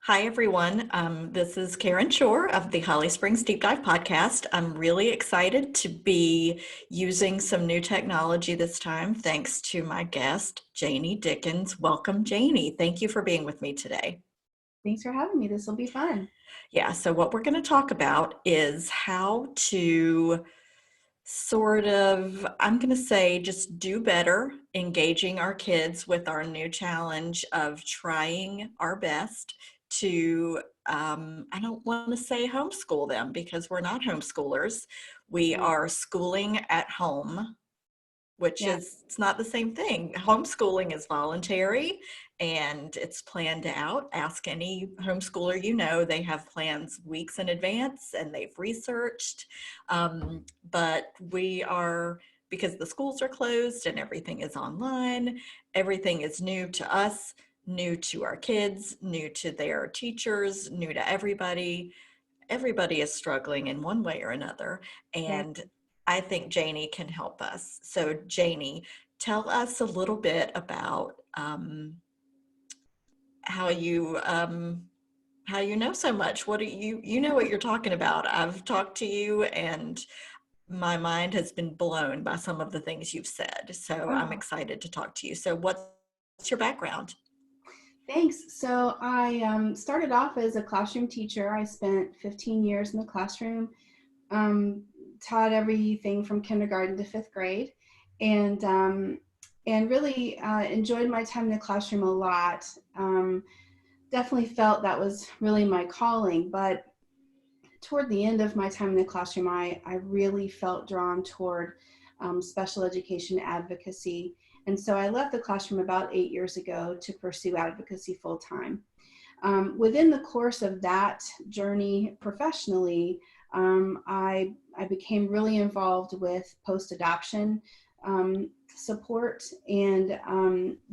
Hi, everyone. This is Karen Shore of the Holly Springs Deep Dive podcast. I'm really excited to be using some new technology this time, thanks to my guest, Janie Dickens. Welcome, Janie. Thank you for being with me today. Thanks for having me. This will be fun. Yeah, so what we're going to talk about is how to I'm going to say, just do better engaging our kids with our new challenge of trying our best to, I don't want to say homeschool them because we're not homeschoolers. We Right. are schooling at home, which Yeah. is, it's not the same thing. Homeschooling is voluntary and it's planned out. Ask any homeschooler you know, they have plans weeks in advance and they've researched. But we are, because the schools are closed and everything is online, everything is new to us, new to our kids, new to their teachers, new to everybody. Everybody is struggling in one way or another. Right. And I think Janie can help us. So, Janie, tell us a little bit about how you how you know so much. What do you know what you're talking about? I've talked to you, and my mind has been blown by some of the things you've said. So, I'm Oh, excited to talk to you. So, what's your background? thanks. So I started off as a classroom teacher. I spent 15 years in the classroom, um, taught everything from kindergarten to fifth grade, and um, and really enjoyed my time in the classroom a lot. Definitely felt that was really my calling, but toward the end of my time in the classroom, I really felt drawn toward special education advocacy. And so I left the classroom about 8 years ago to pursue advocacy full time. Within the course of that journey professionally, I became really involved with post adoption support and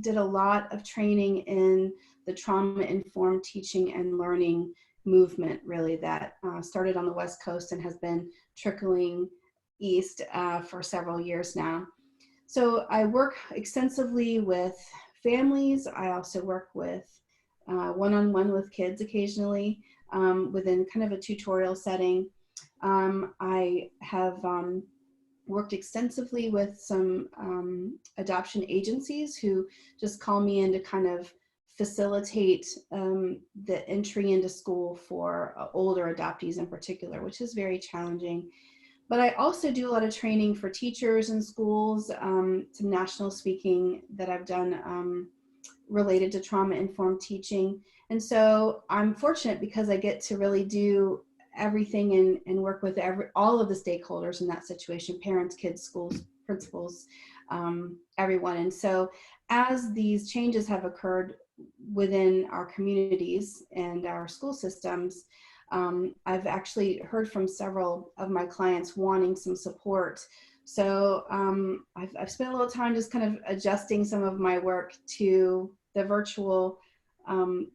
did a lot of training in the trauma informed teaching and learning movement, really, that started on the West Coast and has been trickling east for several years now. So I work extensively with families. I also work with one-on-one with kids occasionally within kind of a tutorial setting. I have worked extensively with some adoption agencies who just call me in to kind of facilitate the entry into school for older adoptees in particular, which is very challenging. But I also do a lot of training for teachers in schools, some national speaking that I've done related to trauma informed teaching. And so I'm fortunate because I get to really do everything and work with all of the stakeholders in that situation: parents, kids, schools, principals, everyone. And so as these changes have occurred within our communities and our school systems, I've actually heard from several of my clients wanting some support. So I've spent a little time just kind of adjusting some of my work to the virtual um,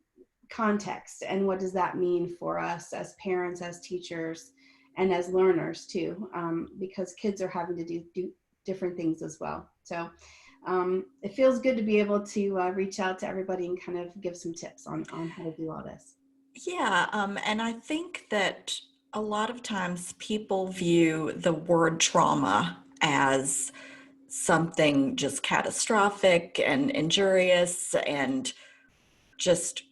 context, and what does that mean for us as parents, as teachers, and as learners too, because kids are having to do different things as well. So it feels good to be able to reach out to everybody and kind of give some tips on how to do all this. Yeah, and I think that a lot of times people view the word trauma as something just catastrophic and injurious and just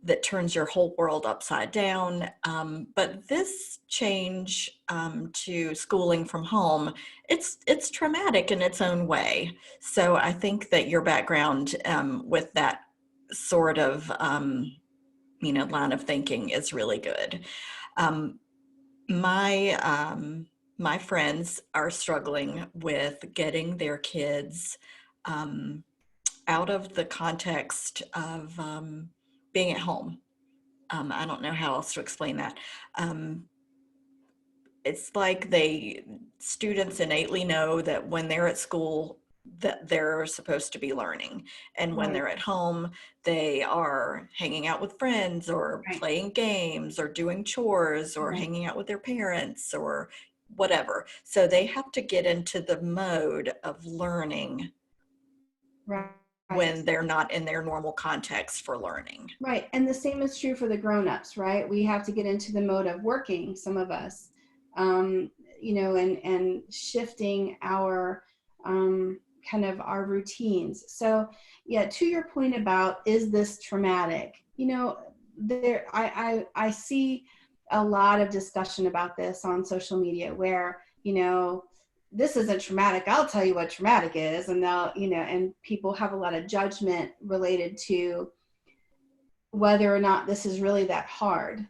that turns your whole world upside down. But this change to schooling from home, it's traumatic in its own way. So I think that your background with that sort of line of thinking is really good. Um, my my friends are struggling with getting their kids um, out of the context of being at home. I don't know how else to explain that. Um, it's like students innately know that when they're at school that they're supposed to be learning, and when Right, they're at home they are hanging out with friends or right, playing games or doing chores or right, hanging out with their parents or whatever. So they have to get into the mode of learning right. Right. when they're not in their normal context for learning. Right. And the same is true for the grown-ups, right? We have to get into the mode of working, some of us, um, and shifting our kind of our routines. So yeah, to your point about, is this traumatic? I see a lot of discussion about this on social media where, this isn't traumatic. I'll tell you what traumatic is. And and people have a lot of judgment related to whether or not this is really that hard.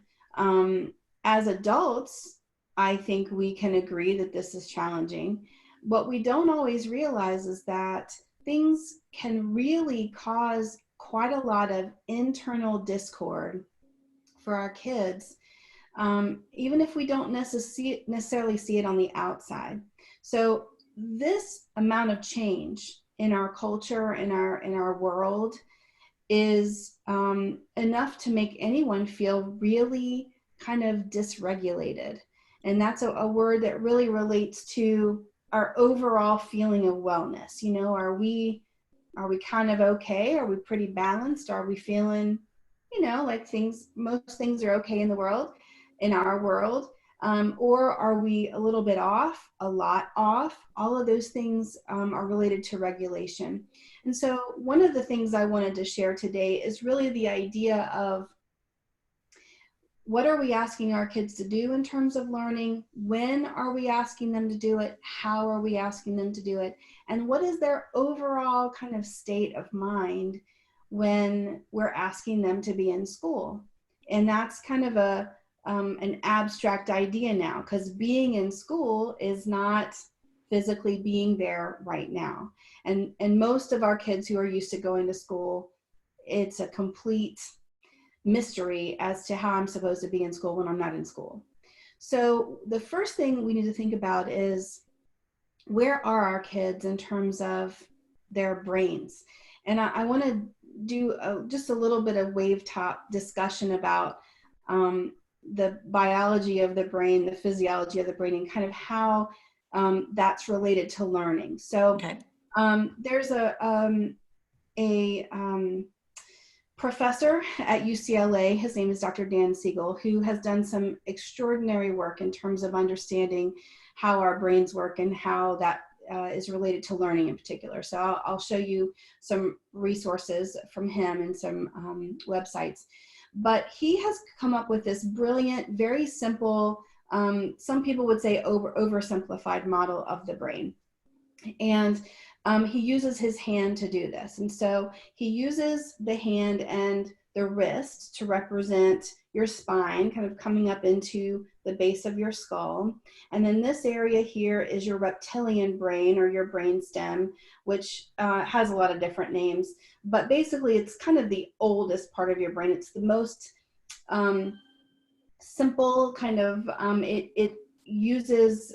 As adults, I think we can agree that this is challenging. What we don't always realize is that things can really cause quite a lot of internal discord for our kids, even if we don't necessarily see it on the outside. So this amount of change in our culture, in our world, is enough to make anyone feel really kind of dysregulated. And that's a word that really relates to our overall feeling of wellness. Are we kind of okay? Are we pretty balanced? Are we feeling, like most things are okay in the world, in our world? Or are we a little bit off, a lot off? All of those things are related to regulation. And so one of the things I wanted to share today is really the idea of, what are we asking our kids to do in terms of learning? When are we asking them to do it? How are we asking them to do it? And what is their overall kind of state of mind when we're asking them to be in school? And that's kind of an abstract idea now, because being in school is not physically being there right now. And most of our kids who are used to going to school, it's a complete mystery as to how I'm supposed to be in school when I'm not in school. So the first thing we need to think about is, where are our kids in terms of their brains? And I want to do just a little bit of wave top discussion about the biology of the brain, the physiology of the brain, and kind of how that's related to learning. So Okay. there's a professor at UCLA, his name is Dr. Dan Siegel, who has done some extraordinary work in terms of understanding how our brains work and how that is related to learning in particular. So I'll show you some resources from him and some websites. But he has come up with this brilliant, very simple, some people would say oversimplified model of the brain. And he uses his hand to do this. And so he uses the hand and the wrist to represent your spine, kind of coming up into the base of your skull. And then this area here is your reptilian brain, or your brain stem, which has a lot of different names. But basically, it's kind of the oldest part of your brain. It's the most simple kind of, it uses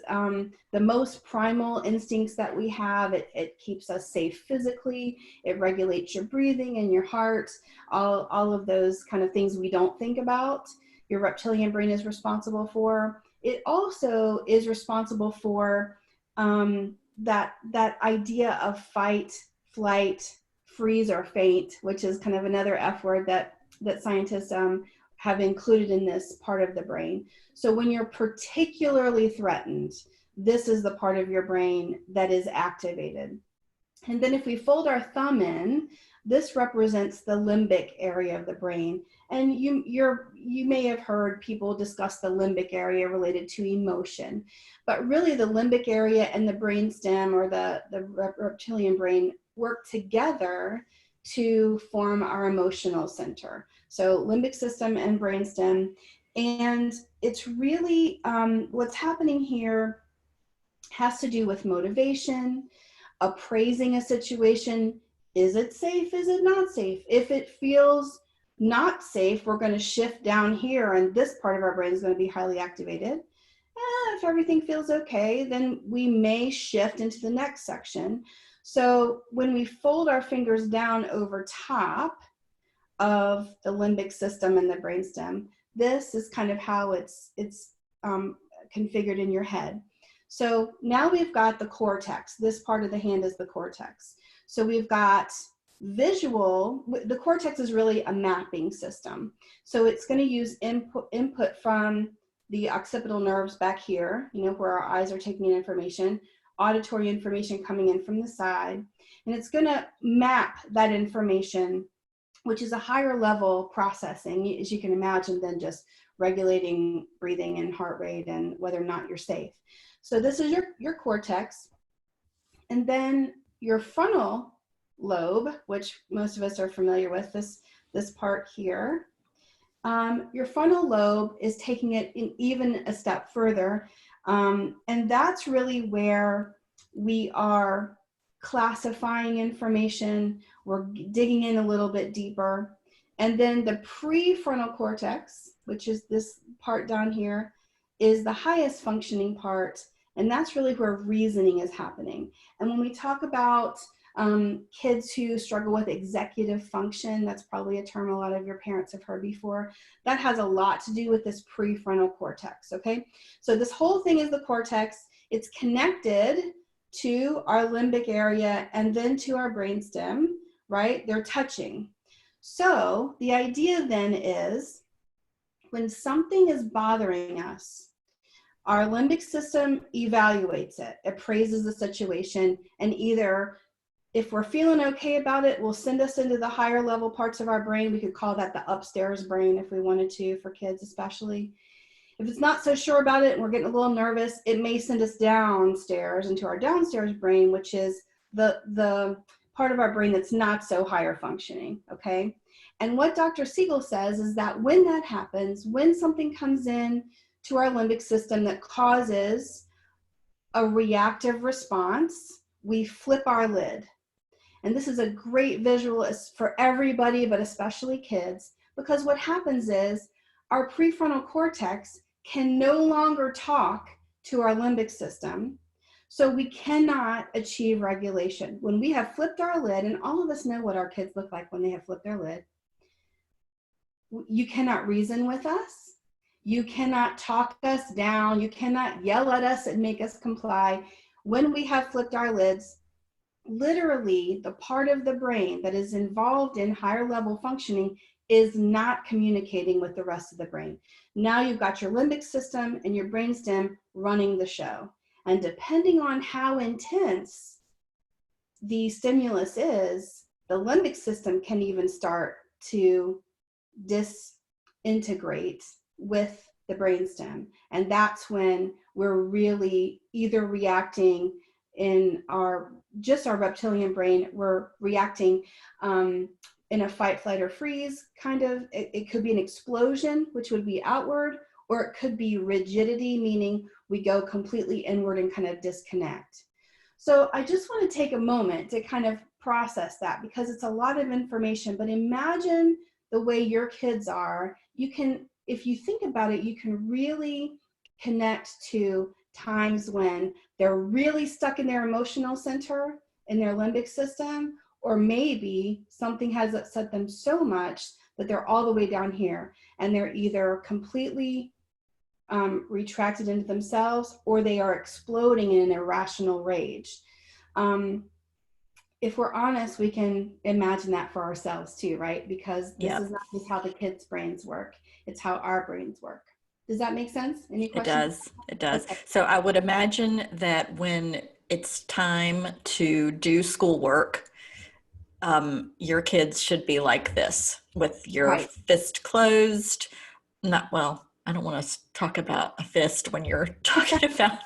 the most primal instincts that we have. It keeps us safe physically. It regulates your breathing and your heart, all of those kind of things we don't think about. Your reptilian brain is responsible for. It also is responsible for that idea of fight, flight, freeze, or faint, which is kind of another F word that scientists have included in this part of the brain. So when you're particularly threatened, this is the part of your brain that is activated. And then if we fold our thumb in, this represents the limbic area of the brain. And you may have heard people discuss the limbic area related to emotion, but really the limbic area and the brainstem, or the reptilian brain, work together to form our emotional center. So limbic system and brainstem. And it's really, what's happening here has to do with motivation, appraising a situation. Is it safe? Is it not safe? If it feels not safe, we're going to shift down here, and this part of our brain is going to be highly activated. If everything feels okay, then we may shift into the next section. So when we fold our fingers down over top of the limbic system and the brainstem, this is kind of how it's configured in your head. So now we've got the cortex. This part of the hand is the cortex. So we've got Visual, the cortex is really a mapping system. So it's going to use input from the occipital nerves back here, you know, where our eyes are taking in information, auditory information coming in from the side, and it's going to map that information, which is a higher level processing, as you can imagine, than just regulating breathing and heart rate and whether or not you're safe. So this is your cortex. And then your frontal lobe, which most of us are familiar with, this part here. Your frontal lobe is taking it in even a step further. And that's really where we are classifying information. We're digging in a little bit deeper. And then the prefrontal cortex, which is this part down here, is the highest functioning part. And that's really where reasoning is happening. And when we talk about kids who struggle with executive function, that's probably a term a lot of your parents have heard before, that has a lot to do with this prefrontal cortex, okay? So this whole thing is the cortex. It's connected to our limbic area and then to our brainstem, right? They're touching. So the idea then is when something is bothering us, our limbic system evaluates it, appraises the situation, and either if we're feeling okay about it, will send us into the higher level parts of our brain. We could call that the upstairs brain if we wanted to, for kids especially. If it's not so sure about it and we're getting a little nervous, it may send us downstairs into our downstairs brain, which is the part of our brain that's not so higher functioning, okay? And what Dr. Siegel says is that when that happens, when something comes in to our limbic system that causes a reactive response, we flip our lid. And this is a great visual for everybody, but especially kids, because what happens is our prefrontal cortex can no longer talk to our limbic system, so we cannot achieve regulation. When we have flipped our lid, and all of us know what our kids look like when they have flipped their lid, you cannot reason with us. You cannot talk us down. You cannot yell at us and make us comply. When we have flipped our lids, literally the part of the brain that is involved in higher level functioning is not communicating with the rest of the brain. Now you've got your limbic system and your brainstem running the show. And depending on how intense the stimulus is, the limbic system can even start to disintegrate with the brainstem. And that's when we're really either reacting in our reptilian brain, we're reacting in a fight, flight, or freeze kind of. It could be an explosion, which would be outward, or it could be rigidity, meaning we go completely inward and kind of disconnect. So I just want to take a moment to kind of process that, because it's a lot of information, but imagine the way your kids are. You can, if you think about it, you can really connect to times when they're really stuck in their emotional center, in their limbic system, or maybe something has upset them so much that they're all the way down here and they're either completely retracted into themselves, or they are exploding in an irrational rage. If we're honest, we can imagine that for ourselves too, right? Because this is not just how the kids' brains work, it's how our brains work. Does that make sense? Any questions? It does. Okay. So I would imagine that when it's time to do schoolwork, your kids should be like this, with your fist closed. Not, well, I don't want to talk about a fist when you're talking about,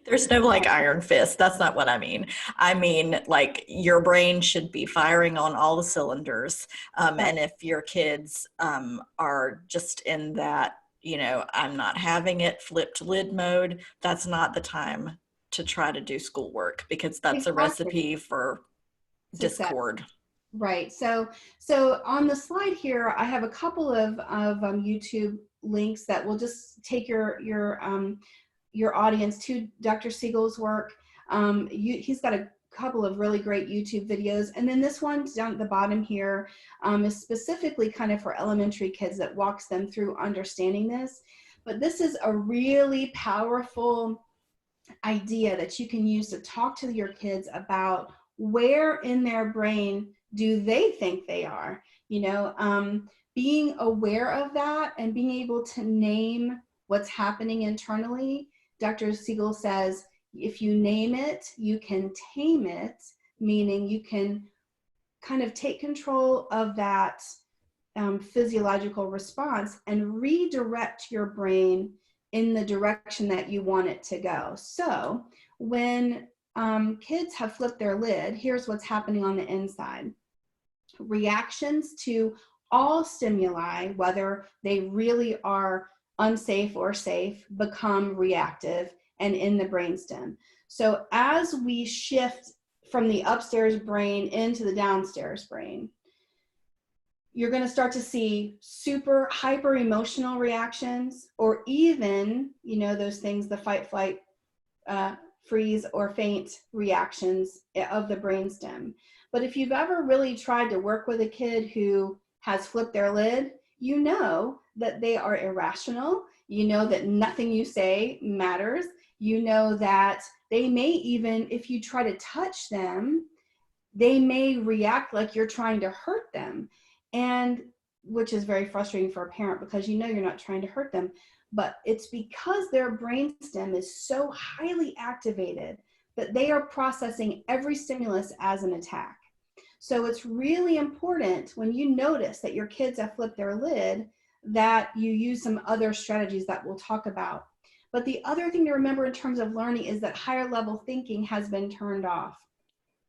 there's no like iron fist. That's not what I mean. I mean, like, your brain should be firing on all the cylinders. And if your kids are just in that, you know, I'm not having it, flipped lid mode, that's not the time to try to do schoolwork, because that's a recipe for discord. Right. So on the slide here, I have a couple of YouTube links that will just take your audience to Dr. Siegel's work. He's got a couple of really great YouTube videos. And then this one down at the bottom here is specifically kind of for elementary kids, that walks them through understanding this. But this is a really powerful idea that you can use to talk to your kids about where in their brain do they think they are? Being aware of that and being able to name what's happening internally. Dr. Siegel says, if you name it, you can tame it, meaning you can kind of take control of that physiological response and redirect your brain in the direction that you want it to go. So when kids have flipped their lid, here's what's happening on the inside. Reactions to all stimuli, whether they really are unsafe or safe, become reactive and in the brainstem. So as we shift from the upstairs brain into the downstairs brain, you're going to start to see super hyper emotional reactions, or even, those things, the fight, flight, freeze, or faint reactions of the brainstem. But if you've ever really tried to work with a kid who has flipped their lid, you know that they are irrational. You know that nothing you say matters. You know that they may even, if you try to touch them, they may react like you're trying to hurt them. And which is very frustrating for a parent, because you're not trying to hurt them, but it's because their brainstem is so highly activated that they are processing every stimulus as an attack. So it's really important when you notice that your kids have flipped their lid that you use some other strategies that we'll talk about. But the other thing to remember in terms of learning is that higher level thinking has been turned off.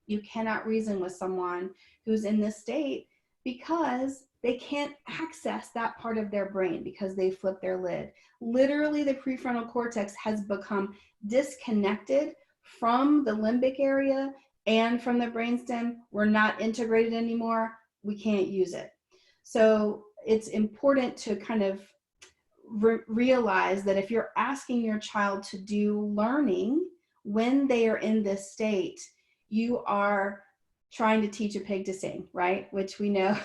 You cannot reason with someone who's in this state because they can't access that part of their brain because they flipped their lid. Literally, the prefrontal cortex has become disconnected from the limbic area and from the brainstem. We're not integrated anymore. We can't use it. So it's important to kind of realize that if you're asking your child to do learning when they are in this state, you are trying to teach a pig to sing, right? Which we know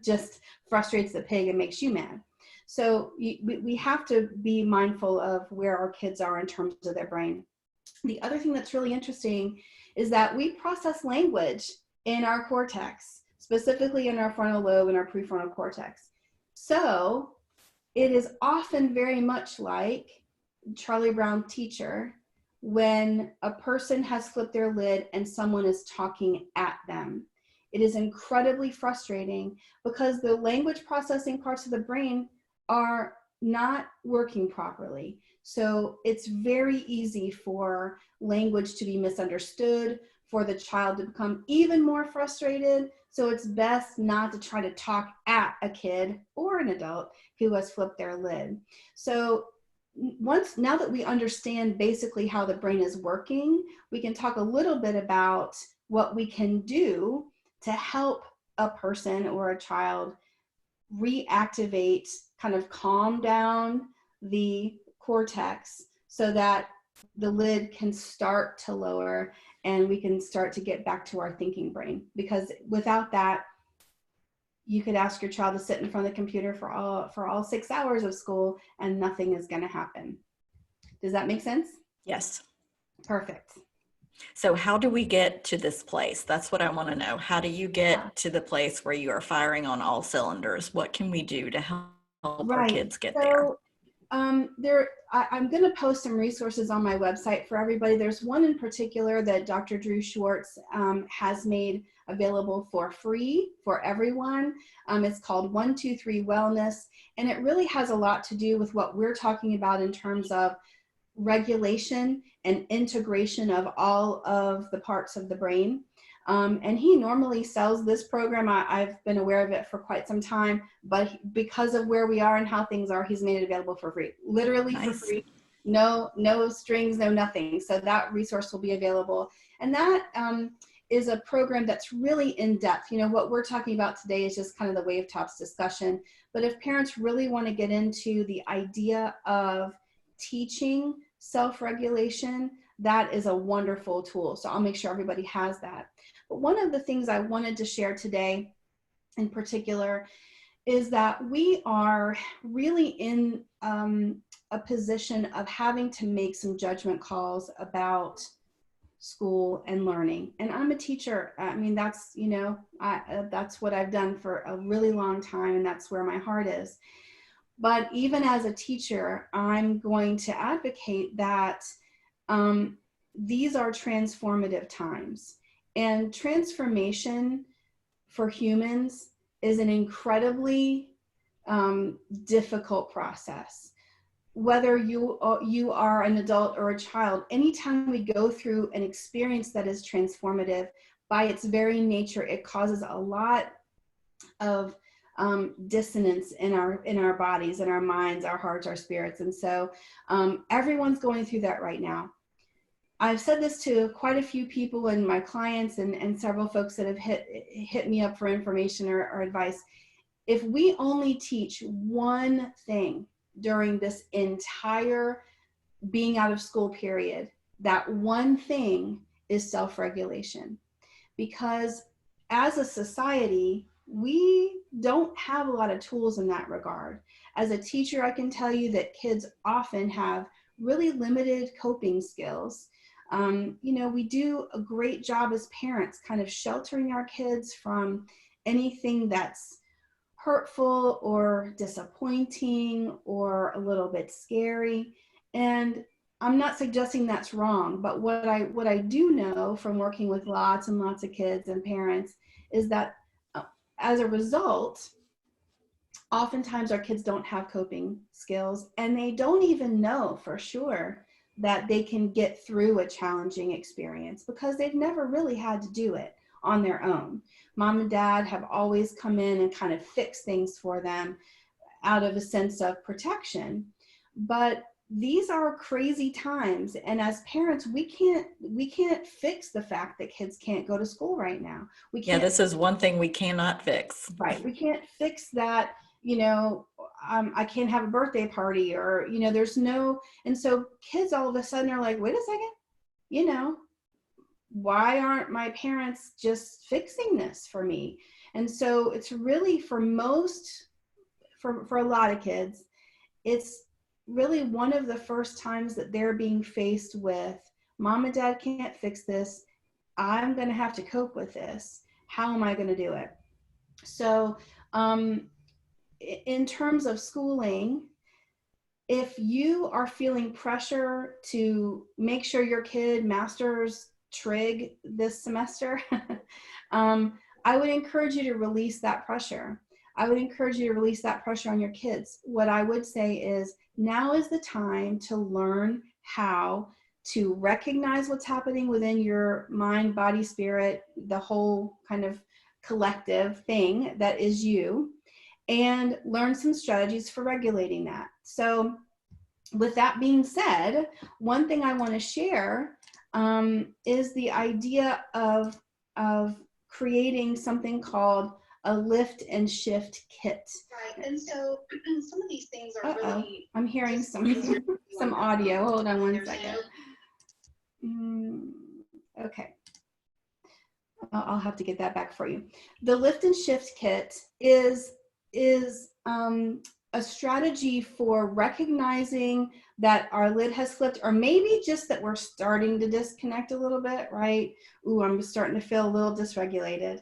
just frustrates the pig and makes you mad. So we have to be mindful of where our kids are in terms of their brain. The other thing that's really interesting is that we process language in our cortex, specifically in our frontal lobe and our prefrontal cortex. So it is often very much like Charlie Brown Teacher, when a person has flipped their lid and someone is talking at them. It is incredibly frustrating because the language processing parts of the brain are not working properly. So it's very easy for language to be misunderstood, for the child to become even more frustrated. So it's best not to try to talk at a kid or an adult who has flipped their lid. So now that we understand basically how the brain is working, we can talk a little bit about what we can do to help a person or a child reactivate, kind of calm down the cortex so that the lid can start to lower and we can start to get back to our thinking brain. Because without that, you could ask your child to sit in front of the computer for all 6 hours of school and nothing is going to happen. Does that make sense? Yes. Perfect. So how do we get to this place? That's what I want to know. How do you get to the place where you are firing on all cylinders? What can we do to help our kids get there? I'm going to post some resources on my website for everybody. There's one in particular that Dr. Drew Schwartz has made available for free for everyone. It's called 123 Wellness, and it really has a lot to do with what we're talking about in terms of regulation and integration of all of the parts of the brain. And he normally sells this program. I've been aware of it for quite some time, but because of where we are and how things are, he's made it available for free, literally for free. No strings, no nothing. So that resource will be available. And that is a program that's really in depth. What we're talking about today is just kind of the wave tops discussion. But if parents really want to get into the idea of teaching self-regulation, that is a wonderful tool. So I'll make sure everybody has that. But one of the things I wanted to share today in particular is that we are really in a position of having to make some judgment calls about school and learning. And I'm a teacher. I mean, that's, you know, that's what I've done for a really long time, and that's where my heart is. But even as a teacher, I'm going to advocate that these are transformative times. And transformation for humans is an incredibly difficult process. Whether you are an adult or a child, anytime we go through an experience that is transformative, by its very nature, it causes a lot of dissonance in our bodies, in our minds, our hearts, our spirits. And so everyone's going through that right now. I've said this to quite a few people and my clients and several folks that have hit me up for information or advice. If we only teach one thing during this entire being out of school period, that one thing is self-regulation. Because as a society, we don't have a lot of tools in that regard. As a teacher, I can tell you that kids often have really limited coping skills. You know, we do a great job as parents kind of sheltering our kids from anything that's hurtful or disappointing or a little bit scary. And I'm not suggesting that's wrong, but what I do know from working with lots and lots of kids and parents is that as a result, oftentimes our kids don't have coping skills, and they don't even know for sure that they can get through a challenging experience because they've never really had to do it on their own. Mom and dad have always come in and kind of fixed things for them out of a sense of protection. But these are crazy times, and as parents, we can't fix the fact that kids can't go to school right now. We can't. Yeah, this is one thing we cannot fix. Right. We can't fix that. You know, I can't have a birthday party, or, you know, there's no. And so kids all of a sudden are like, wait a second, you know, why aren't my parents just fixing this for me? And so it's really for a lot of kids, it's really one of the first times that they're being faced with, mom and dad can't fix this. I'm going to have to cope with this. How am I going to do it? So in terms of schooling, if you are feeling pressure to make sure your kid masters trig this semester, I would encourage you to release that pressure. I would encourage you to release that pressure on your kids. What I would say is, now is the time to learn how to recognize what's happening within your mind, body, spirit, the whole kind of collective thing that is you, and learn some strategies for regulating that. So with that being said, one thing I want to share is the idea of creating something called a lift and shift kit. Right, and so some of these things are really. I'm hearing some audio. Hold on one second. Okay. I'll have to get that back for you. The lift and shift kit is a strategy for recognizing that our lid has slipped, or maybe just that we're starting to disconnect a little bit, right? Ooh, I'm starting to feel a little dysregulated.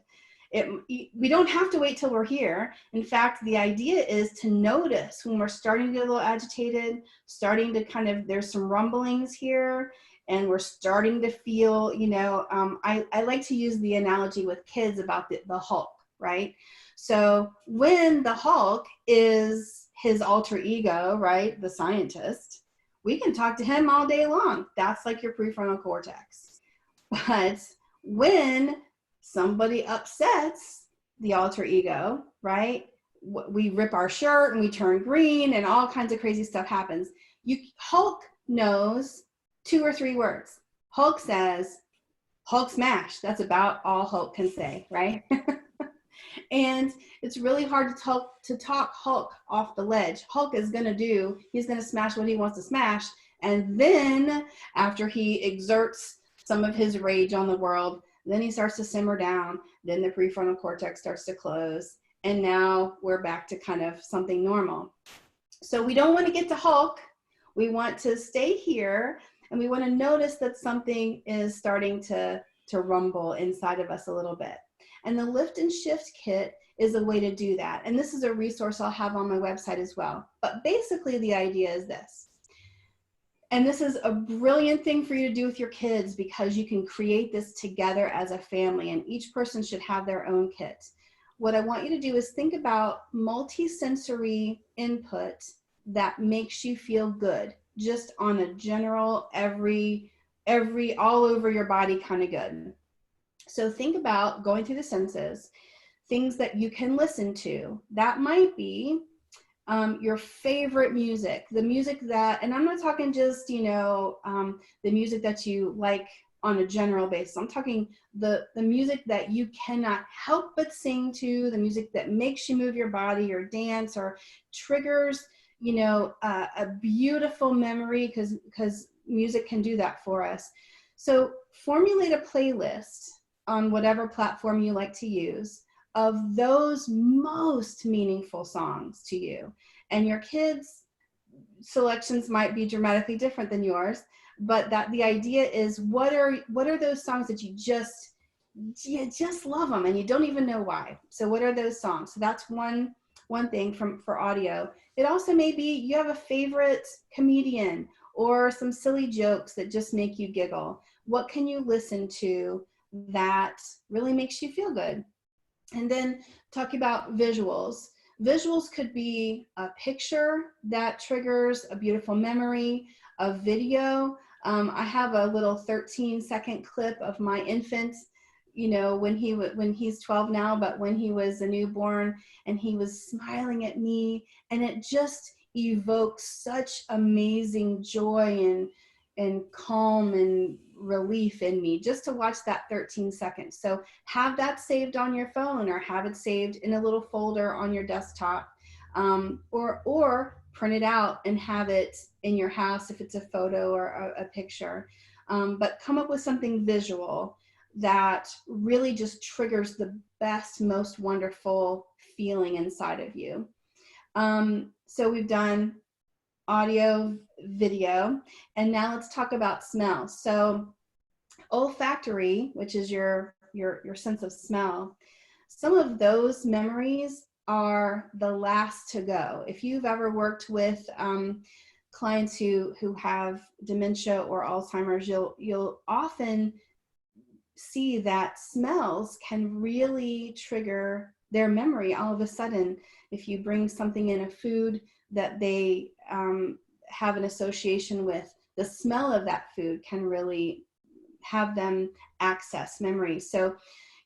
We don't have to wait till we're here. In fact, the idea is to notice when we're starting to get a little agitated, starting to kind of, there's some rumblings here, and we're starting to feel, you know, I like to use the analogy with kids about the Hulk, right? So when the Hulk is his alter ego, right, the scientist, we can talk to him all day long. That's like your prefrontal cortex. But when somebody upsets the alter ego, right, we rip our shirt and we turn green and all kinds of crazy stuff happens. Hulk knows 2 or 3 words. Hulk says, Hulk smash. That's about all Hulk can say, right? And it's really hard to talk Hulk off the ledge. Hulk is he's going to smash what he wants to smash. And then after he exerts some of his rage on the world, then he starts to simmer down. Then the prefrontal cortex starts to close. And now we're back to kind of something normal. So we don't want to get to Hulk. We want to stay here And we want to notice that something is starting to rumble inside of us a little bit. And the lift and shift kit is a way to do that. And this is a resource I'll have on my website as well. But basically the idea is this. And this is a brilliant thing for you to do with your kids, because you can create this together as a family, and each person should have their own kit. What I want you to do is think about multi-sensory input that makes you feel good, just on a general, every all over your body kind of good. So think about going through the senses, things that you can listen to. That might be your favorite music, the music that, and I'm not talking just, you know, the music that you like on a general basis. I'm talking the music that you cannot help but sing to, the music that makes you move your body or dance or triggers, you know, a beautiful memory, because music can do that for us. So formulate a playlist on whatever platform you like to use of those most meaningful songs to you. And your kids' selections might be dramatically different than yours, but that the idea is, what are those songs that you just love them and you don't even know why? So what are those songs? So that's one thing for audio. It also may be you have a favorite comedian or some silly jokes that just make you giggle. What can you listen to that really makes you feel good? And then talk about visuals. Visuals could be a picture that triggers a beautiful memory, a video. I have a little 13-second clip of my infant, you know, when he's 12 now, but when he was a newborn, and he was smiling at me, and it just evokes such amazing joy and calm and relief in me just to watch that 13 seconds. So have that saved on your phone, or have it saved in a little folder on your desktop, or print it out and have it in your house if it's a photo or a picture. But come up with something visual that really just triggers the best, most wonderful feeling inside of you. So we've done audio, video, and now let's talk about smell. So olfactory, which is your sense of smell, some of those memories are the last to go. If you've ever worked with clients who have dementia or Alzheimer's, you'll often see that smells can really trigger their memory all of a sudden. If you bring something in, a food that they have an association with, the smell of that food can really have them access memory. So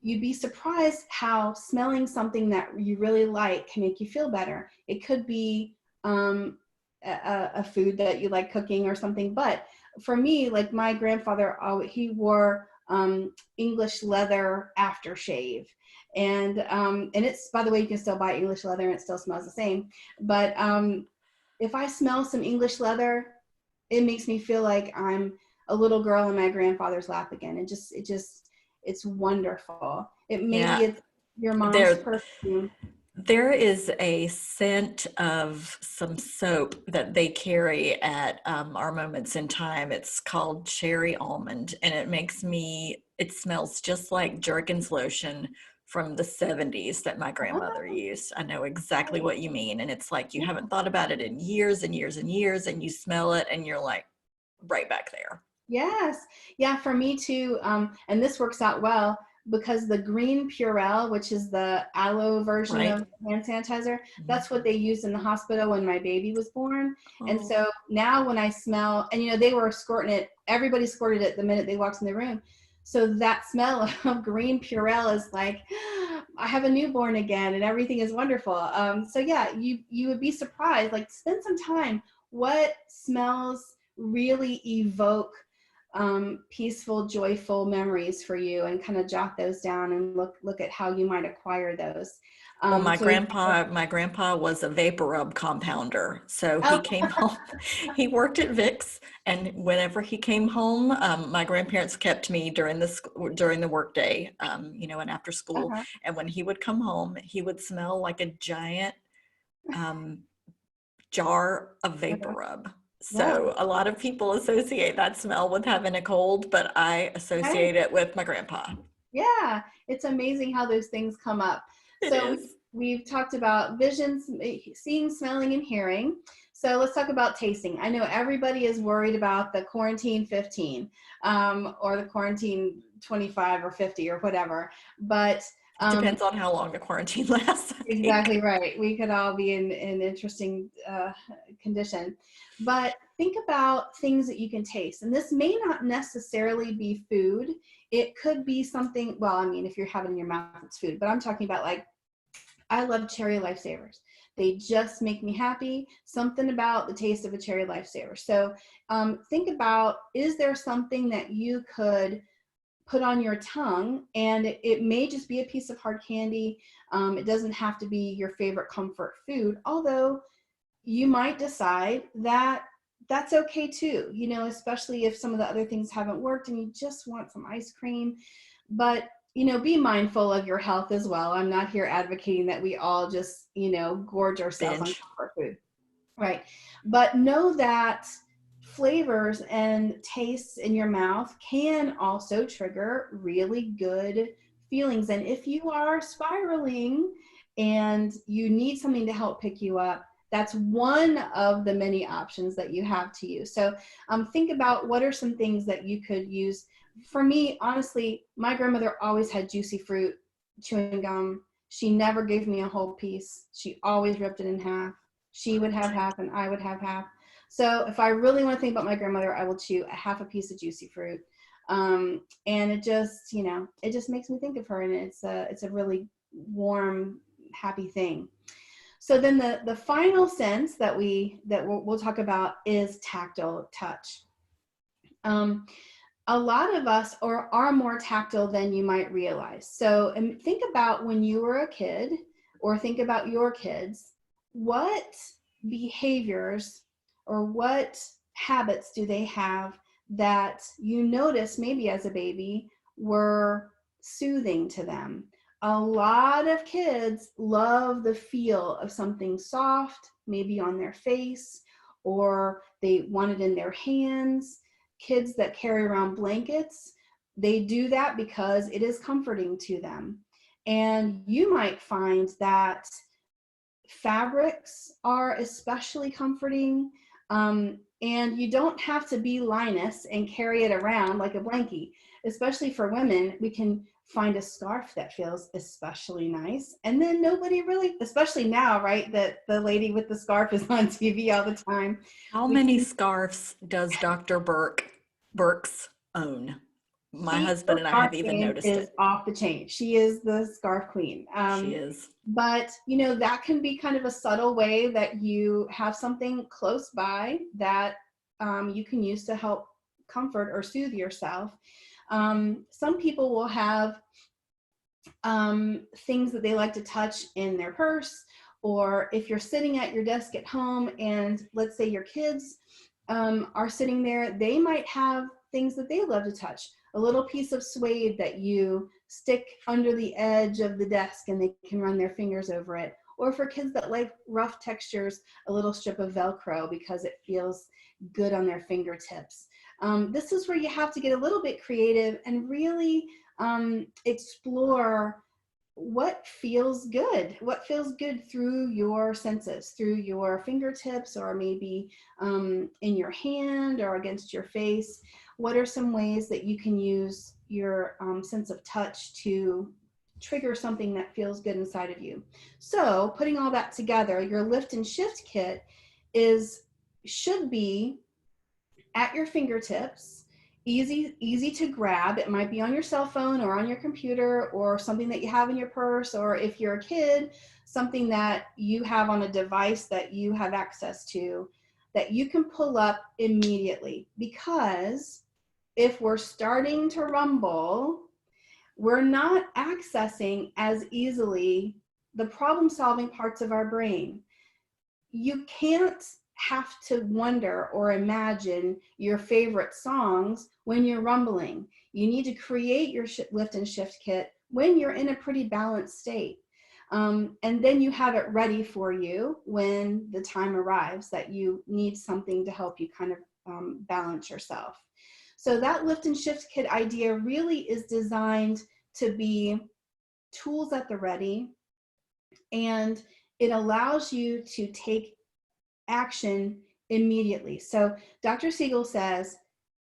you'd be surprised how smelling something that you really like can make you feel better. It could be a food that you like cooking or something. But for me, like my grandfather, he wore English leather aftershave. And it's, by the way, you can still buy English leather and it still smells the same. But if I smell some English leather, it makes me feel like I'm a little girl in my grandfather's lap again. It's wonderful. Maybe it's your mom's perfume. There is a scent of some soap that they carry at our Moments in Time. It's called Cherry Almond, and it smells just like Jergens lotion from the 70s that my grandmother used. I know exactly what you mean. And it's like you haven't thought about it in years and years and years, and you smell it and you're like right back there. Yes. Yeah, for me too. And this works out well because the green Purell, which is the aloe version of hand sanitizer, that's what they used in the hospital when my baby was born. Oh. And so now when I smell, and you know, they were squirting it, everybody squirted it the minute they walked in the room. So that smell of green Purell is like, I have a newborn again and everything is wonderful. So yeah, you would be surprised, like spend some time. What smells really evoke peaceful, joyful memories for you, and kind of jot those down and look at how you might acquire those. Well, my grandpa was a vapor rub compounder. So he came home, he worked at Vicks, and whenever he came home, my grandparents kept me during the workday, you know, and after school. And when he would come home, he would smell like a giant jar of vapor rub. Yeah. So a lot of people associate that smell with having a cold, but I Right. associate it with my grandpa. Yeah, it's amazing how those things come up. It So is. we've talked about vision, seeing, smelling, and hearing. So let's talk about tasting. I know everybody is worried about the quarantine 15 or the quarantine 25 or 50 or whatever, but Depends on how long the quarantine lasts, I think. exactly right. We could all be in an interesting condition. But think about things that you can taste. And this may not necessarily be food. It could be something, well, I mean, if you're having it in your mouth, it's food. But I'm talking about, like, I love cherry lifesavers. They just make me happy. Something about the taste of a cherry lifesaver. So think about, is there something that you could put on your tongue, and it may just be a piece of hard candy. It doesn't have to be your favorite comfort food, although you might decide that that's okay too, you know, especially if some of the other things haven't worked and you just want some ice cream. But, you know, be mindful of your health as well. I'm not here advocating that we all just, you know, gorge ourselves on Binge. comfort food. Right. But know that flavors and tastes in your mouth can also trigger really good feelings. And if you are spiraling and you need something to help pick you up, that's one of the many options that you have to use. So think about what are some things that you could use. For me, honestly, my grandmother always had juicy fruit chewing gum. She never gave me a whole piece. She always ripped it in half. She would have half and I would have half. So if I really want to think about my grandmother, I will chew a half a piece of juicy fruit. And it just, you know, it just makes me think of her, and it's a really warm, happy thing. So then the final sense that we'll talk about is tactile touch. A lot of us are more tactile than you might realize. So think about when you were a kid, or think about your kids. What behaviors or what habits do they have that you notice maybe as a baby were soothing to them? A lot of kids love the feel of something soft, maybe on their face, or they want it in their hands. Kids that carry around blankets, they do that because it is comforting to them. And you might find that fabrics are especially comforting. And you don't have to be Linus and carry it around like a blankie. Especially for women, we can find a scarf that feels especially nice. And then nobody really, especially now, right, that the lady with the scarf is on TV all the time. How We many can, scarves does Dr. Burks own? My she, husband her and I scarf have even game noticed is it. off the chain. She is the scarf queen. She is. But, you know, that can be kind of a subtle way that you have something close by that you can use to help comfort or soothe yourself. Some people will have things that they like to touch in their purse, or if you're sitting at your desk at home and let's say your kids are sitting there, they might have things that they love to touch. A little piece of suede that you stick under the edge of the desk and they can run their fingers over it. Or for kids that like rough textures, a little strip of Velcro because it feels good on their fingertips. This is where you have to get a little bit creative and really explore what feels good through your senses, through your fingertips, or maybe in your hand or against your face. What are some ways that you can use your sense of touch to trigger something that feels good inside of you? So putting all that together, your lift and shift kit should be at your fingertips, easy to grab. It might be on your cell phone or on your computer or something that you have in your purse, or if you're a kid, something that you have on a device that you have access to that you can pull up immediately. Because if we're starting to rumble, we're not accessing as easily the problem-solving parts of our brain. You can't have to wonder or imagine your favorite songs when you're rumbling. You need to create your lift and shift kit when you're in a pretty balanced state. And then you have it ready for you when the time arrives that you need something to help you kind of balance yourself. So that lift and shift kit idea really is designed to be tools at the ready, and it allows you to take action immediately. So Dr. Siegel says,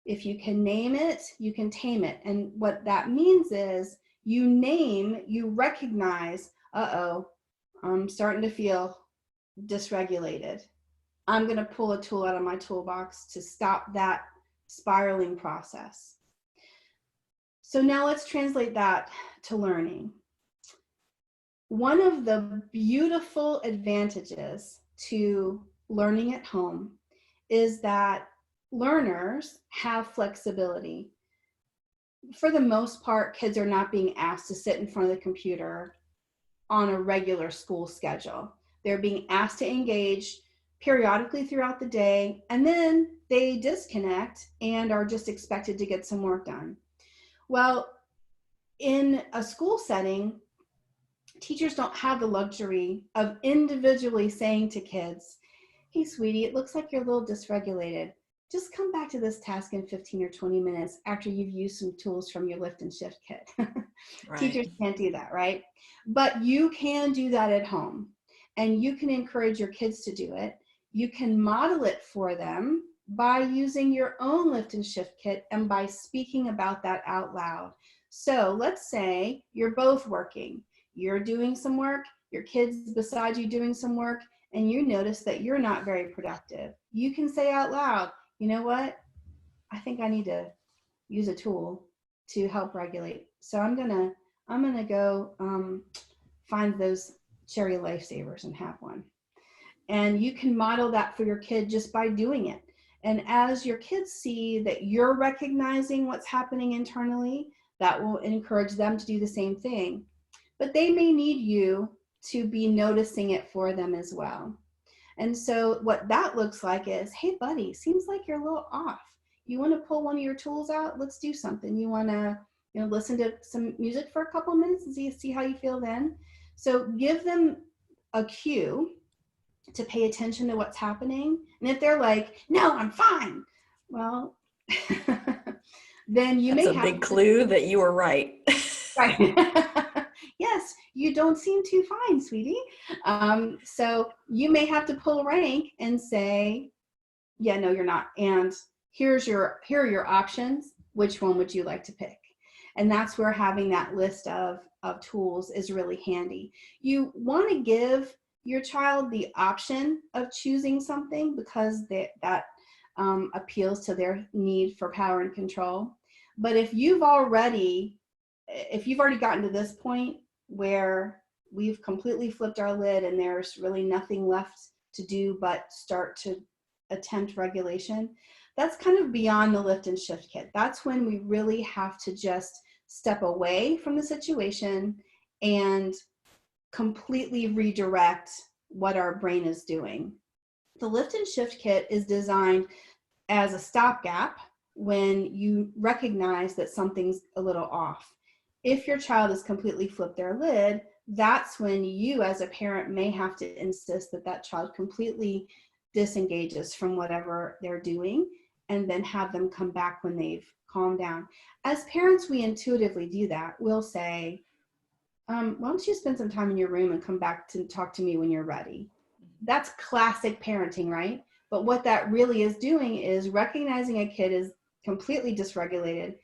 if you can name it, you can tame it. And what that means is you name, you recognize, uh-oh, I'm starting to feel dysregulated. I'm going to pull a tool out of my toolbox to stop that spiraling process. So now let's translate that to learning. One of the beautiful advantages to learning at home is that learners have flexibility. For the most part, kids are not being asked to sit in front of the computer on a regular school schedule. They're being asked to engage periodically throughout the day, and then they disconnect and are just expected to get some work done. Well, in a school setting, teachers don't have the luxury of individually saying to kids, hey, sweetie, it looks like you're a little dysregulated. Just come back to this task in 15 or 20 minutes after you've used some tools from your lift and shift kit. Right. Teachers can't do that, right? But you can do that at home, and you can encourage your kids to do it. You can model it for them by using your own lift and shift kit and by speaking about that out loud. So let's say you're both working. You're doing some work, your kid's beside you doing some work, and you notice that you're not very productive. You can say out loud, you know what? I think I need to use a tool to help regulate. So I'm gonna go find those cherry lifesavers and have one. And you can model that for your kid just by doing it. And as your kids see that you're recognizing what's happening internally, that will encourage them to do the same thing. But they may need you to be noticing it for them as well. And so what that looks like is, hey buddy, seems like you're a little off. You want to pull one of your tools out? Let's do something. You want to, listen to some music for a couple minutes and see how you feel then. So give them a cue to pay attention to what's happening. And if they're like, no, I'm fine, well, then you That's may a have big clue that you were right. Right. Yes, you don't seem too fine, sweetie. So you may have to pull rank and say, yeah, no, you're not. And here are your options. Which one would you like to pick? And that's where having that list of tools is really handy. You want to give your child the option of choosing something because that appeals to their need for power and control. But if you've already gotten to this point where we've completely flipped our lid and there's really nothing left to do but start to attempt regulation, that's kind of beyond the lift and shift kit. That's when we really have to just step away from the situation and completely redirect what our brain is doing. The lift and shift kit is designed as a stopgap when you recognize that something's a little off. If your child has completely flipped their lid, that's when you as a parent may have to insist that that child completely disengages from whatever they're doing and then have them come back when they've calmed down. As parents, we intuitively do that. We'll say, why don't you spend some time in your room and come back to talk to me when you're ready? That's classic parenting, right? But what that really is doing is recognizing a kid is completely dysregulated,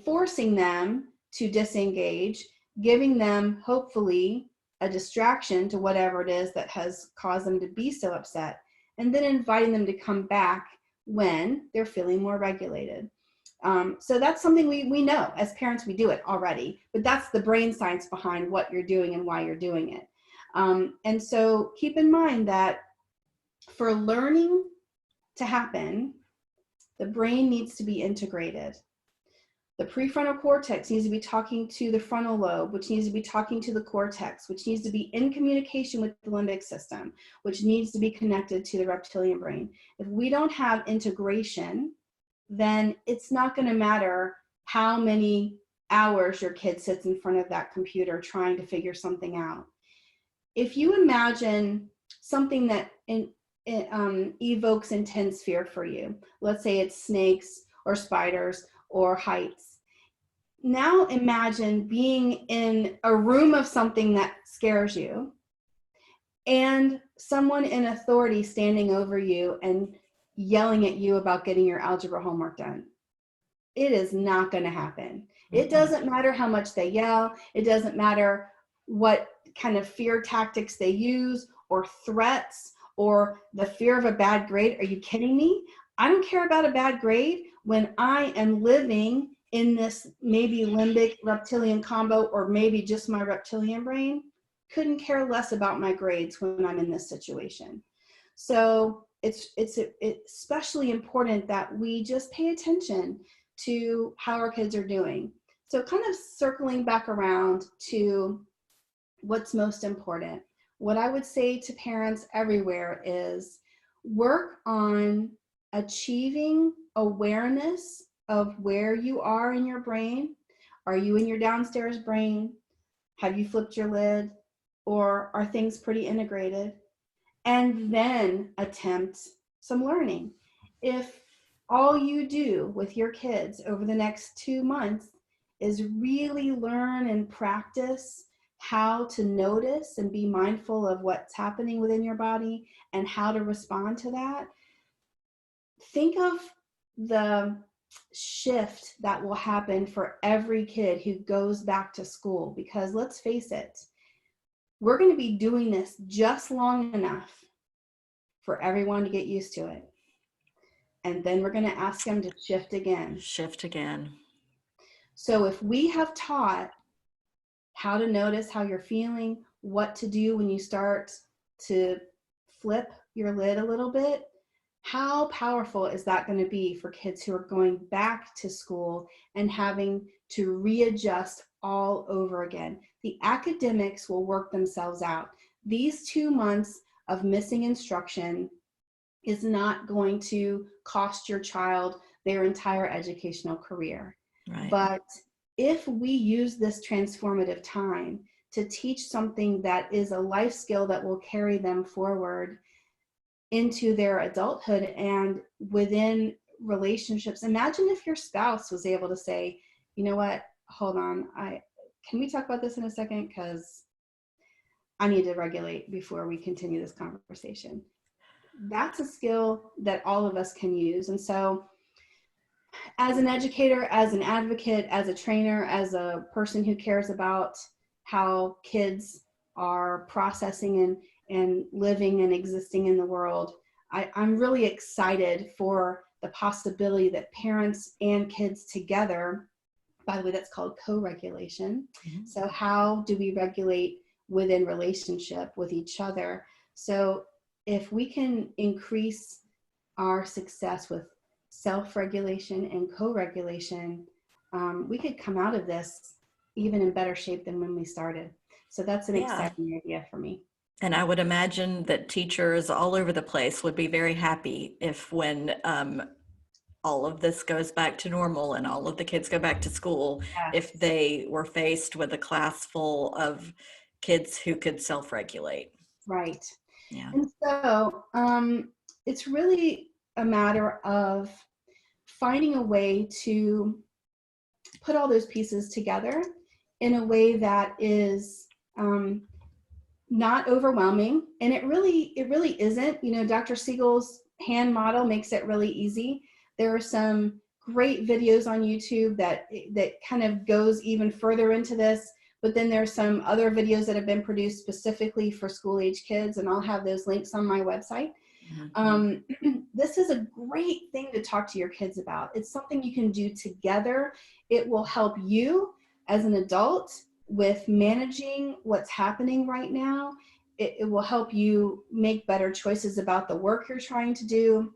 forcing them to disengage, giving them hopefully a distraction to whatever it is that has caused them to be so upset, and then inviting them to come back when they're feeling more regulated. So that's something we know as parents, we do it already, but that's the brain science behind what you're doing and why you're doing it. And so keep in mind that for learning to happen, the brain needs to be integrated. The prefrontal cortex needs to be talking to the frontal lobe, which needs to be talking to the cortex, which needs to be in communication with the limbic system, which needs to be connected to the reptilian brain. If we don't have integration, then it's not going to matter how many hours your kid sits in front of that computer trying to figure something out. If you imagine something that evokes intense fear for you, let's say it's snakes or spiders or heights. Now imagine being in a room of something that scares you and someone in authority standing over you and yelling at you about getting your algebra homework done. It is not going to happen. It doesn't matter how much they yell. It doesn't matter what kind of fear tactics they use or threats or the fear of a bad grade. Are you kidding me? I don't care about a bad grade when I am living in this maybe limbic reptilian combo, or maybe just my reptilian brain. Couldn't care less about my grades when I'm in this situation. So it's especially important that we just pay attention to how our kids are doing. So kind of circling back around to what's most important. What I would say to parents everywhere is work on achieving awareness of where you are in your brain. Are you in your downstairs brain? Have you flipped your lid? Or are things pretty integrated? And then attempt some learning. If all you do with your kids over the next 2 months is really learn and practice how to notice and be mindful of what's happening within your body and how to respond to that, think of the shift that will happen for every kid who goes back to school. Because let's face it, we're going to be doing this just long enough for everyone to get used to it. And then we're going to ask them to shift again. Shift again. So if we have taught how to notice how you're feeling, what to do when you start to flip your lid a little bit, how powerful is that going to be for kids who are going back to school and having to readjust all over again? The academics will work themselves out. These 2 months of missing instruction is not going to cost your child their entire educational career. Right. But if we use this transformative time to teach something that is a life skill that will carry them forward into their adulthood and within relationships. Imagine if your spouse was able to say, you know what, hold on, can we talk about this in a second? Because I need to regulate before we continue this conversation. That's a skill that all of us can use. And so as an educator, as an advocate, as a trainer, as a person who cares about how kids are processing and living and existing in the world, I'm really excited for the possibility that parents and kids together, by the way, that's called co-regulation. Mm-hmm. So how do we regulate within relationship with each other? So if we can increase our success with self-regulation and co-regulation, we could come out of this even in better shape than when we started. So that's an exciting idea for me. And I would imagine that teachers all over the place would be very happy if when all of this goes back to normal and all of the kids go back to school, if they were faced with a class full of kids who could self-regulate. Right. Yeah. And so it's really a matter of finding a way to put all those pieces together in a way that is not overwhelming. And it really isn't. You know, Dr. Siegel's hand model makes it really easy. There are some great videos on YouTube that kind of goes even further into this. But then there's some other videos that have been produced specifically for school-age kids, and I'll have those links on my website. Mm-hmm. This is a great thing to talk to your kids about. It's something you can do together. It will help you as an adult with managing what's happening right now. It will help you make better choices about the work you're trying to do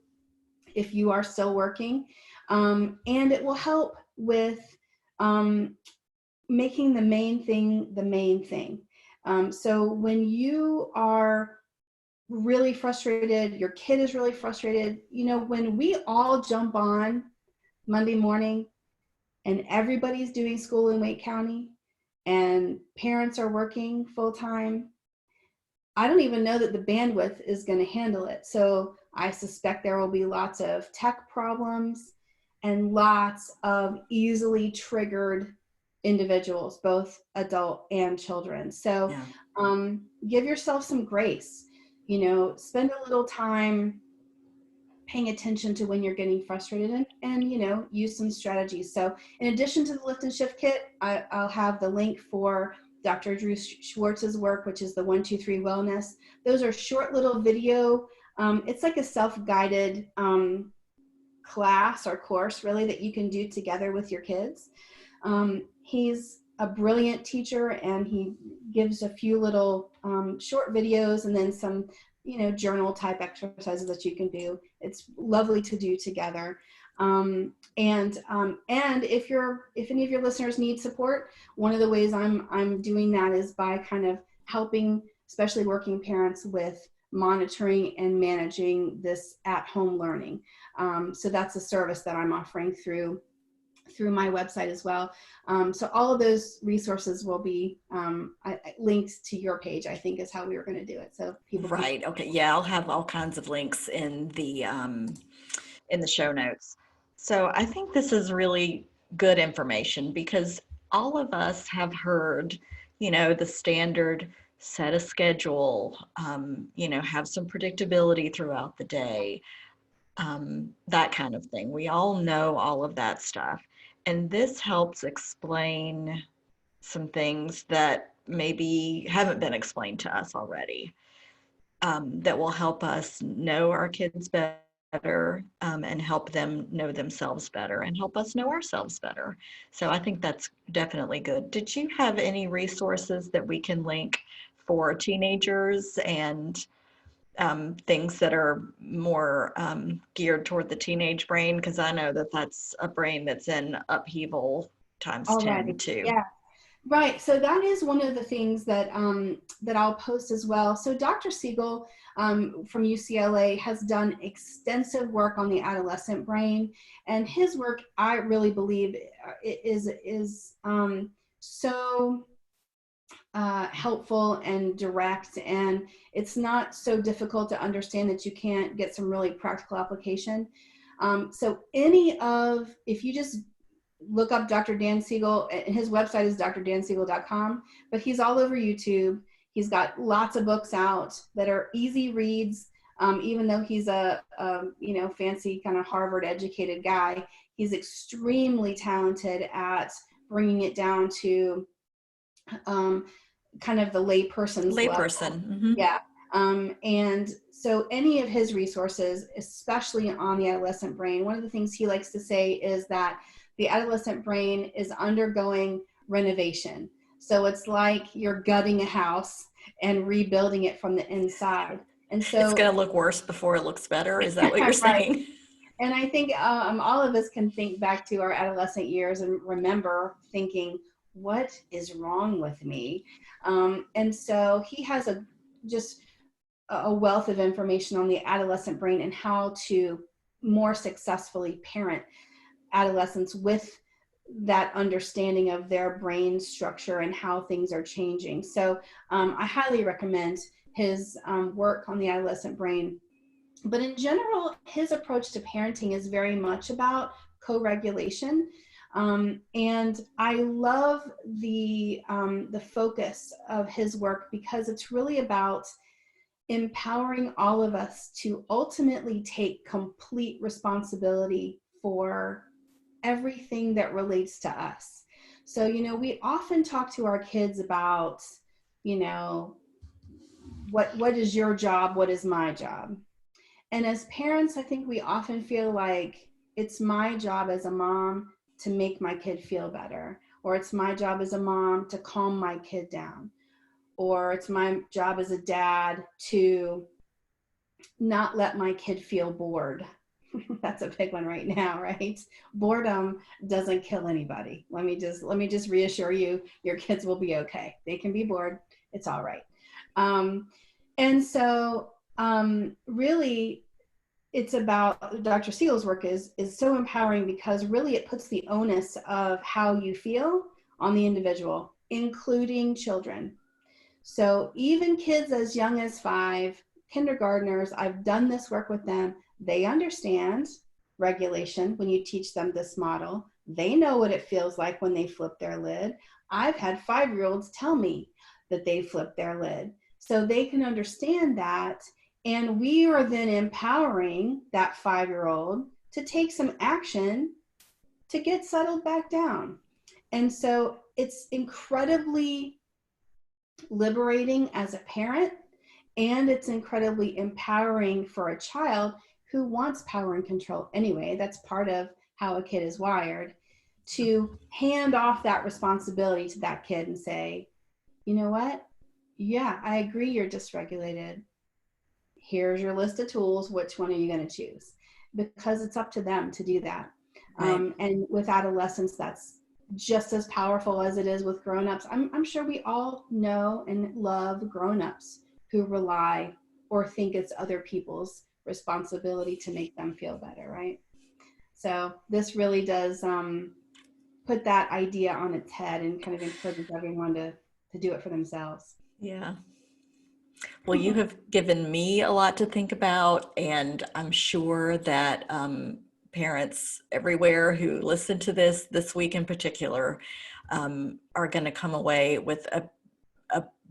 if you are still working. And it will help with making the main thing the main thing. So when you are really frustrated, your kid is really frustrated, you know, when we all jump on Monday morning and everybody's doing school in Wake County and parents are working full time, I don't even know that the bandwidth is going to handle it. So I suspect there will be lots of tech problems and lots of easily triggered individuals, both adult and children. So Yeah. give yourself some grace, spend a little time paying attention to when you're getting frustrated, and use some strategies. So in addition to the lift and shift kit, I'll have the link for Dr. Drew Schwartz's work, which is the 1-2-3 wellness. Those are short little video. It's like a self-guided class or course really that you can do together with your kids. He's a brilliant teacher, and he gives a few little short videos and then some journal type exercises that you can do. It's lovely to do together. And if any of your listeners need support, one of the ways I'm doing that is by kind of helping, especially working parents, with monitoring and managing this at-home learning. So that's a service that I'm offering through my website as well. So all of those resources will be linked to your page, I think is how we were going to do it. So people Right. Okay. Yeah, I'll have all kinds of links in the show notes. So I think this is really good information, because all of us have heard, the standard set a schedule, have some predictability throughout the day, that kind of thing. We all know all of that stuff. And this helps explain some things that maybe haven't been explained to us already, that will help us know our kids better, and help them know themselves better, and help us know ourselves better. So I think that's definitely good. Did you have any resources that we can link for teenagers and things that are more geared toward the teenage brain? Because I know that that's a brain that's in upheaval times 10 too. Yeah. Right. So that is one of the things that that I'll post as well. So Dr. Siegel from UCLA has done extensive work on the adolescent brain, and his work, I really believe, is so helpful and direct, and it's not so difficult to understand that you can't get some really practical application. So if you just look up Dr. Dan Siegel, and his website is drdansiegel.com, but he's all over YouTube. He's got lots of books out that are easy reads. Even though he's a fancy kind of Harvard educated guy, he's extremely talented at bringing it down to kind of the layperson's level. Mm-hmm. Yeah. And so any of his resources, especially on the adolescent brain, one of the things he likes to say is that the adolescent brain is undergoing renovation. So it's like you're gutting a house and rebuilding it from the inside. And so it's going to look worse before it looks better. Is that what you're saying? Right. And I think all of us can think back to our adolescent years and remember thinking, what is wrong with me? And so he has just a wealth of information on the adolescent brain and how to more successfully parent adolescents with that understanding of their brain structure and how things are changing. So I highly recommend his work on the adolescent brain. But in general, his approach to parenting is very much about co-regulation. And I love the focus of his work, because it's really about empowering all of us to ultimately take complete responsibility for everything that relates to us. So, we often talk to our kids about, what is your job? What is my job? And as parents, I think we often feel like it's my job as a mom to make my kid feel better, or it's my job as a mom to calm my kid down, or it's my job as a dad to not let my kid feel bored. That's a big one right now, right? Boredom doesn't kill anybody. Let me just reassure you, your kids will be okay. They can be bored. It's all right. And so really, it's about Dr. Siegel's work is so empowering because really it puts the onus of how you feel on the individual, including children. So even kids as young as 5, kindergartners, I've done this work with them. They understand regulation when you teach them this model. They know what it feels like when they flip their lid. I've had 5-year-olds tell me that they flip their lid. So they can understand that. And we are then empowering that 5-year-old to take some action to get settled back down. And so it's incredibly liberating as a parent, and it's incredibly empowering for a child who wants power and control anyway. That's part of how a kid is wired, to hand off that responsibility to that kid and say, you know what? Yeah, I agree you're dysregulated. Here's your list of tools. Which one are you going to choose? Because it's up to them to do that. Right. And with adolescents, that's just as powerful as it is with grown-ups. I'm sure we all know and love grown-ups who rely or think it's other people's responsibility to make them feel better, right? So this really does put that idea on its head and kind of encourages everyone to do it for themselves. Yeah. Well, you have given me a lot to think about, and I'm sure that parents everywhere who listen to this week in particular, are going to come away with a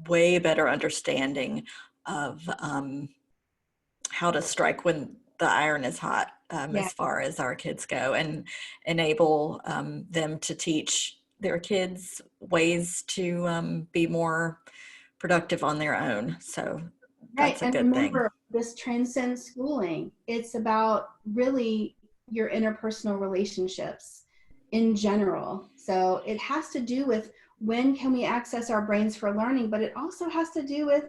way better understanding of how to strike when the iron is hot, Yeah. as far as our kids go, and enable them to teach their kids ways to be more productive on their own. So Right. that's a And good thing. remember, this transcends schooling. It's about really your interpersonal relationships in general. So it has to do with when can we access our brains for learning, but it also has to do with,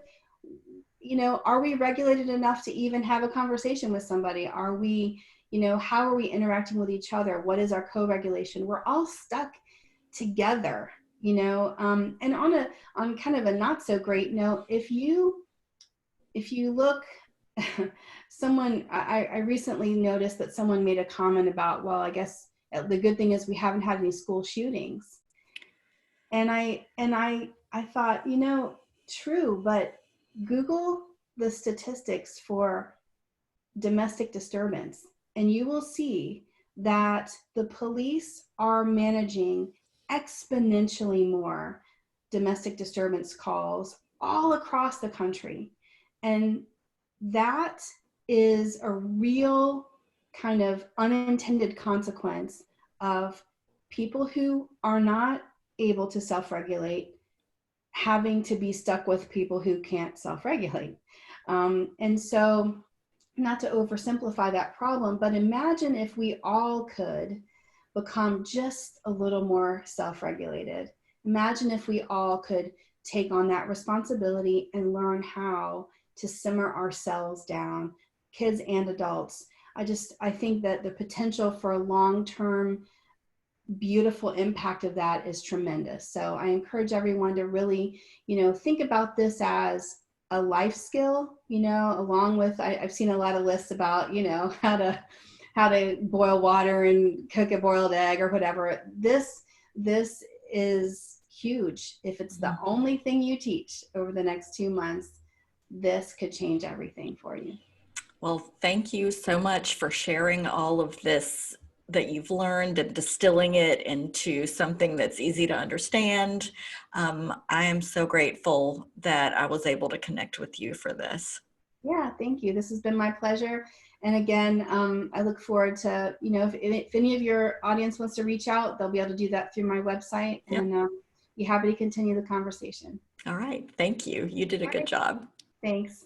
you know, are we regulated enough to even have a conversation with somebody? Are we, you know, how are we interacting with each other? What is our co-regulation? We're all stuck together, you know, and on kind of a not so great note, if you look, someone, I recently noticed that someone made a comment about, well, I guess the good thing is we haven't had any school shootings. And I thought, you know, true, but Google the statistics for domestic disturbance, and you will see that the police are managing exponentially more domestic disturbance calls all across the country. And that is a real kind of unintended consequence of people who are not able to self-regulate having to be stuck with people who can't self-regulate. And so, not to oversimplify that problem, but imagine if we all could become just a little more self-regulated. Imagine if we all could take on that responsibility and learn how to simmer ourselves down, kids and adults. I think that the potential for a long-term beautiful impact of that is tremendous. So I encourage everyone to really, you know, think about this as a life skill, you know, along with, I've seen a lot of lists about, you know, how to boil water and cook a boiled egg or whatever. This is huge. If it's the only thing you teach over the next 2 months, this could change everything for you. Well, thank you so much for sharing all of this that you've learned and distilling it into something that's easy to understand. I am so grateful that I was able to connect with you for this. Yeah, thank you. This has been my pleasure. And again, I look forward to, you know, if any of your audience wants to reach out, they'll be able to do that through my website. Yep. And be happy to continue the conversation. All right. Thank you. You did a good job. Thanks.